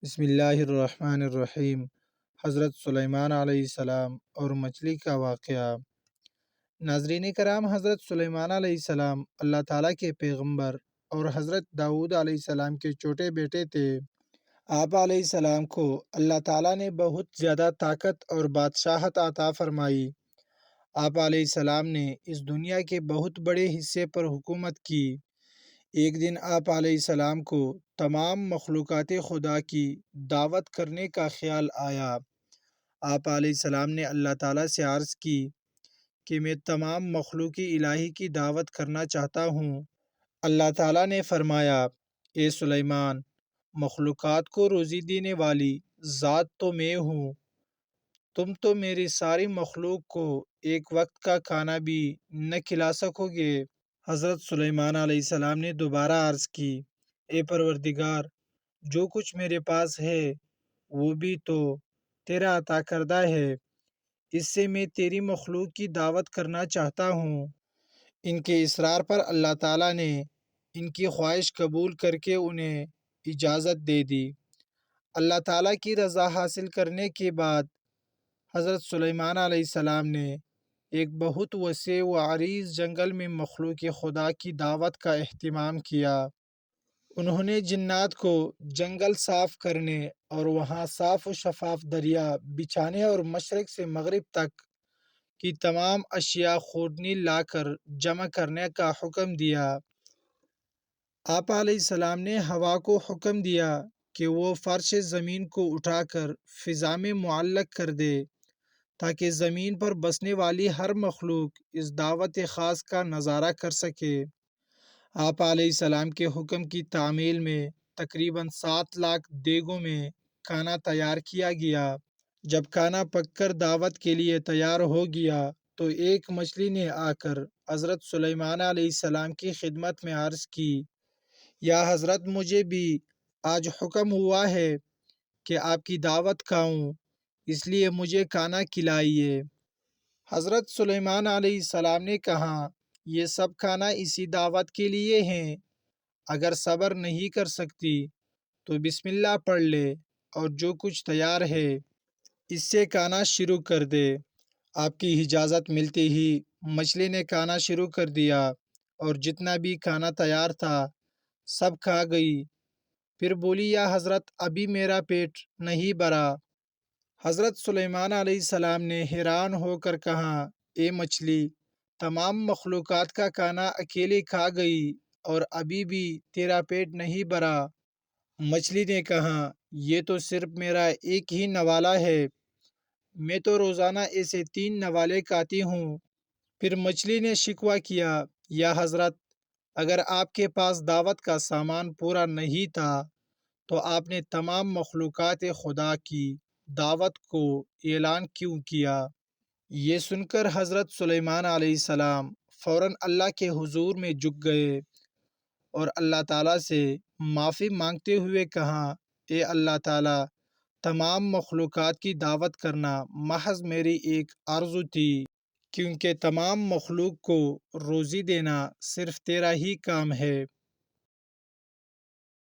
بسم اللہ الرحمن الرحیم۔ حضرت سلیمان علیہ السلام اور مچھلی کا واقعہ۔ ناظرین کرام، حضرت سلیمان علیہ السلام اللہ تعالیٰ کے پیغمبر اور حضرت داؤد علیہ السلام کے چھوٹے بیٹے تھے۔ آپ علیہ السلام کو اللہ تعالیٰ نے بہت زیادہ طاقت اور بادشاہت عطا فرمائی۔ آپ علیہ السلام نے اس دنیا کے بہت بڑے حصے پر حکومت کی۔ ایک دن آپ علیہ السلام کو تمام مخلوقات خدا کی دعوت کرنے کا خیال آیا۔ آپ علیہ السلام نے اللہ تعالیٰ سے عرض کی کہ میں تمام مخلوق الہی کی دعوت کرنا چاہتا ہوں۔ اللہ تعالیٰ نے فرمایا، اے سلیمان، مخلوقات کو روزی دینے والی ذات تو میں ہوں، تم تو میری ساری مخلوق کو ایک وقت کا کھانا بھی نہ کھلا سکو گے۔ حضرت سلیمان علیہ السلام نے دوبارہ عرض کی، اے پروردگار، جو کچھ میرے پاس ہے وہ بھی تو تیرا عطا کردہ ہے، اس سے میں تیری مخلوق کی دعوت کرنا چاہتا ہوں۔ ان کے اصرار پر اللہ تعالیٰ نے ان کی خواہش قبول کر کے انہیں اجازت دے دی۔ اللہ تعالیٰ کی رضا حاصل کرنے کے بعد حضرت سلیمان علیہ السلام نے ایک بہت وسیع و عریض جنگل میں مخلوق خدا کی دعوت کا اہتمام کیا۔ انہوں نے جنات کو جنگل صاف کرنے اور وہاں صاف و شفاف دریا بچھانے اور مشرق سے مغرب تک کی تمام اشیاء خوردنی لا کر جمع کرنے کا حکم دیا۔ آپ علیہ السلام نے ہوا کو حکم دیا کہ وہ فرش زمین کو اٹھا کر فضا میں معلق کر دے تاکہ زمین پر بسنے والی ہر مخلوق اس دعوت خاص کا نظارہ کر سکے۔ آپ علیہ السلام کے حکم کی تعمیل میں تقریباً 7 لاکھ دیگوں میں کھانا تیار کیا گیا۔ جب کھانا پک کر دعوت کے لیے تیار ہو گیا تو ایک مچھلی نے آ کر حضرت سلیمان علیہ السلام کی خدمت میں عرض کی، یا حضرت، مجھے بھی آج حکم ہوا ہے کہ آپ کی دعوت کھاؤں، اس لیے مجھے کھانا کھلائیے۔ حضرت سلیمان علیہ السلام نے کہا، یہ سب کھانا اسی دعوت کے لیے ہیں، اگر صبر نہیں کر سکتی تو بسم اللہ پڑھ لے اور جو کچھ تیار ہے اس سے کھانا شروع کر دے۔ آپ کی اجازت ملتے ہی مچھلی نے کھانا شروع کر دیا اور جتنا بھی کھانا تیار تھا سب کھا گئی۔ پھر بولی، یا حضرت، ابھی میرا پیٹ نہیں بھرا۔ حضرت سلیمان علیہ السلام نے حیران ہو کر کہا، اے مچھلی، تمام مخلوقات کا کھانا اکیلے کھا گئی اور ابھی بھی تیرا پیٹ نہیں بھرا۔ مچھلی نے کہا، یہ تو صرف میرا ایک ہی نوالہ ہے، میں تو روزانہ ایسے 3 نوالے کھاتی ہوں۔ پھر مچھلی نے شکوہ کیا، یا حضرت، اگر آپ کے پاس دعوت کا سامان پورا نہیں تھا تو آپ نے تمام مخلوقات خدا کی دعوت کو اعلان کیوں کیا؟ یہ سن کر حضرت سلیمان علیہ السلام فوراً اللہ کے حضور میں جھک گئے اور اللہ تعالیٰ سے معافی مانگتے ہوئے کہا، اے اللہ تعالیٰ، تمام مخلوقات کی دعوت کرنا محض میری ایک آرزو تھی، کیونکہ تمام مخلوق کو روزی دینا صرف تیرا ہی کام ہے۔